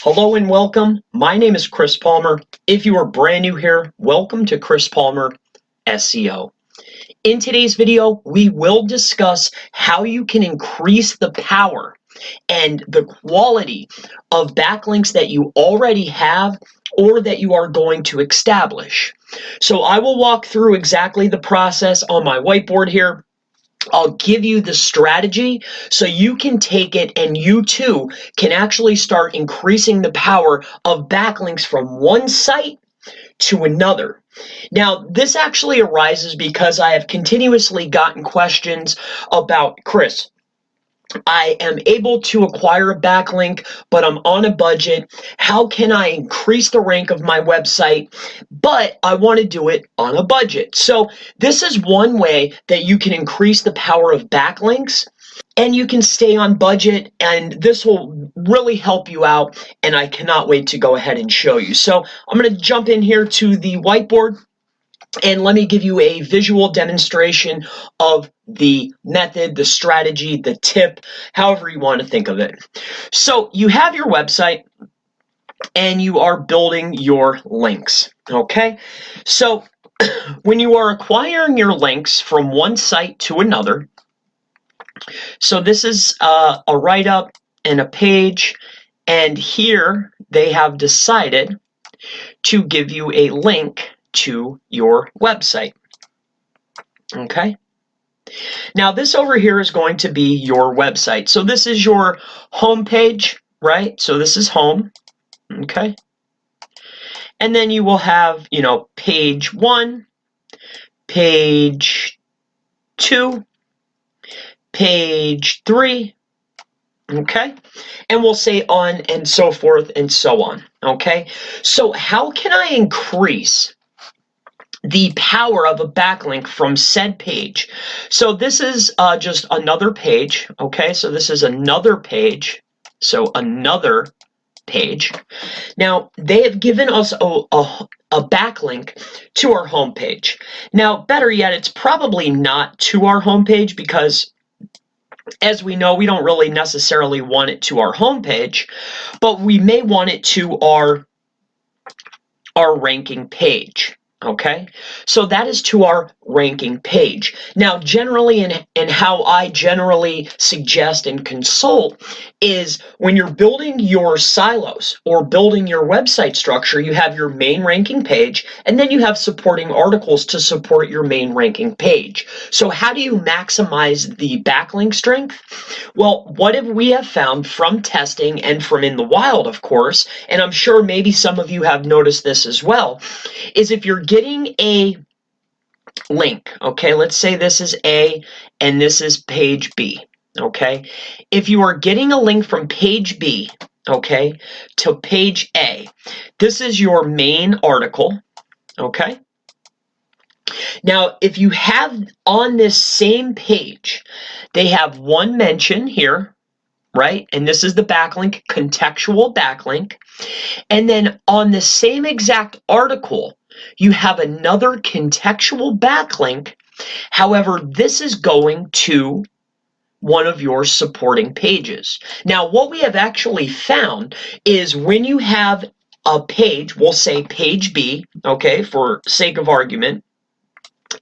Hello and welcome. My name is Chris Palmer. If you are brand new here, welcome to Chris Palmer SEO. In today's video, we will discuss how you can increase the power and the quality of backlinks that you already have or that you are going to establish. So I will walk through exactly the process on my whiteboard here. I'll give you the strategy so you can take it and you too can actually start increasing the power of backlinks from one site to another. Now, this actually arises because I have continuously gotten questions about, Chris, I am able to acquire a backlink, but I'm on a budget. How can I increase the rank of my website, but I want to do it on a budget? So this is one way that you can increase the power of backlinks and you can stay on budget, and this will really help you out, and I cannot wait to go ahead and show you. So I'm going to jump in here to the whiteboard. And let me give you a visual demonstration of the method, the strategy, the tip, however you want to think of it. So you have your website and you are building your links, okay? So when you are acquiring your links from one site to another, so this is a write-up and a page, and here they have decided to give you a link to your website. Okay. Now this over here is going to be your website. So this is your home page, right? So this is home. Okay. And then you will have, page 1, page 2, page 3. Okay, and we'll say on and so forth and so on. Okay, so how can I increase the power of a backlink from said page? So this is just another page. Okay, so this is another page. So another page. Now they have given us a backlink to our homepage. Now, better yet, it's probably not to our homepage because, as we know, we don't really necessarily want it to our homepage, but we may want it to our ranking page. Okay, so that is to our ranking page. Now, generally, and how I generally suggest and consult is when you're building your silos or building your website structure, you have your main ranking page, and then you have supporting articles to support your main ranking page. So how do you maximize the backlink strength? Well, what we have found from testing and from in the wild, of course, and I'm sure maybe some of you have noticed this as well, is if you're getting a link, okay, let's say this is A and this is page B, okay, if you are getting a link from page B, okay, to page A, this is your main article, okay. Now, if you have on this same page, they have one mention here, right? And this is the backlink, contextual backlink. And then on the same exact article, you have another contextual backlink. However, this is going to one of your supporting pages. Now, what we have actually found is when you have a page, we'll say page B, okay, for sake of argument,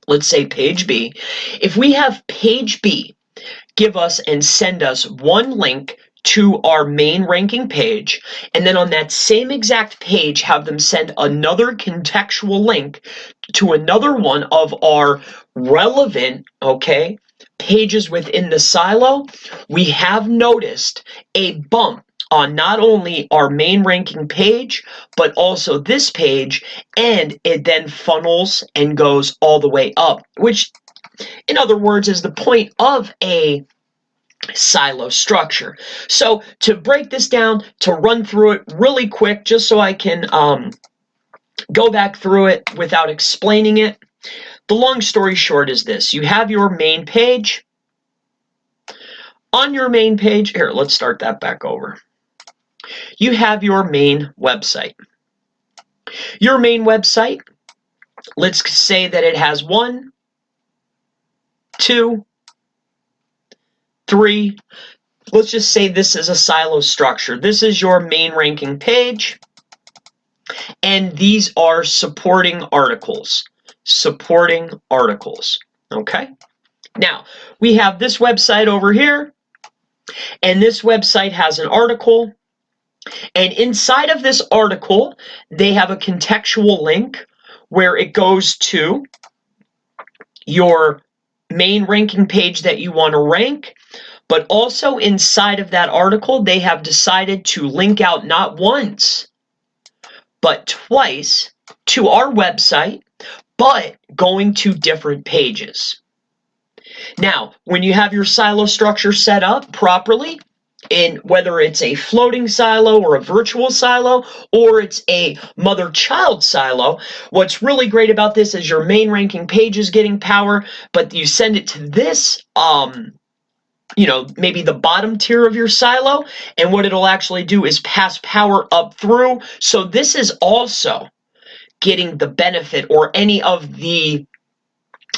let's say page B. If we have page B give us and send us one link to our main ranking page, and then on that same exact page have them send another contextual link to another one of our relevant, okay, pages within the silo, we have noticed a bump on not only our main ranking page, but also this page, and it then funnels and goes all the way up, which, in other words, is the point of a silo structure. So to break this down, to run through it really quick, just so I can go back through it without explaining it, the long story short is this. You have your main page. On your main page, here, let's start that back over. You have your main website. Your main website, let's say that it has 1, 2, 3, let's just say this is a silo structure. This is your main ranking page, and these are supporting articles. Supporting articles, okay? Now, we have this website over here, and this website has an article, and inside of this article, they have a contextual link where it goes to your main ranking page that you want to rank, but also inside of that article, they have decided to link out not once, but twice to our website, but going to different pages. Now, when you have your silo structure set up properly, in whether it's a floating silo or a virtual silo, or it's a mother-child silo, what's really great about this is your main ranking page is getting power, but you send it to this, maybe the bottom tier of your silo, and what it'll actually do is pass power up through. So this is also getting the benefit or any of the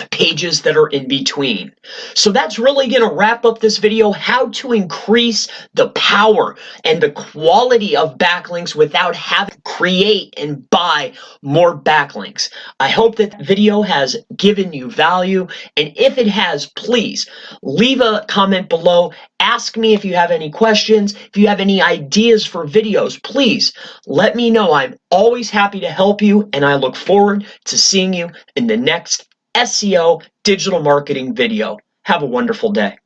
pages that are in between. So that's really going to wrap up this video, how to increase the power and the quality of backlinks without having to create and buy more backlinks. I hope that the video has given you value, and if it has, please leave a comment below. Ask me if you have any questions. If you have any ideas for videos, please let me know. I'm always happy to help you, and I look forward to seeing you in the next SEO digital marketing video. Have a wonderful day.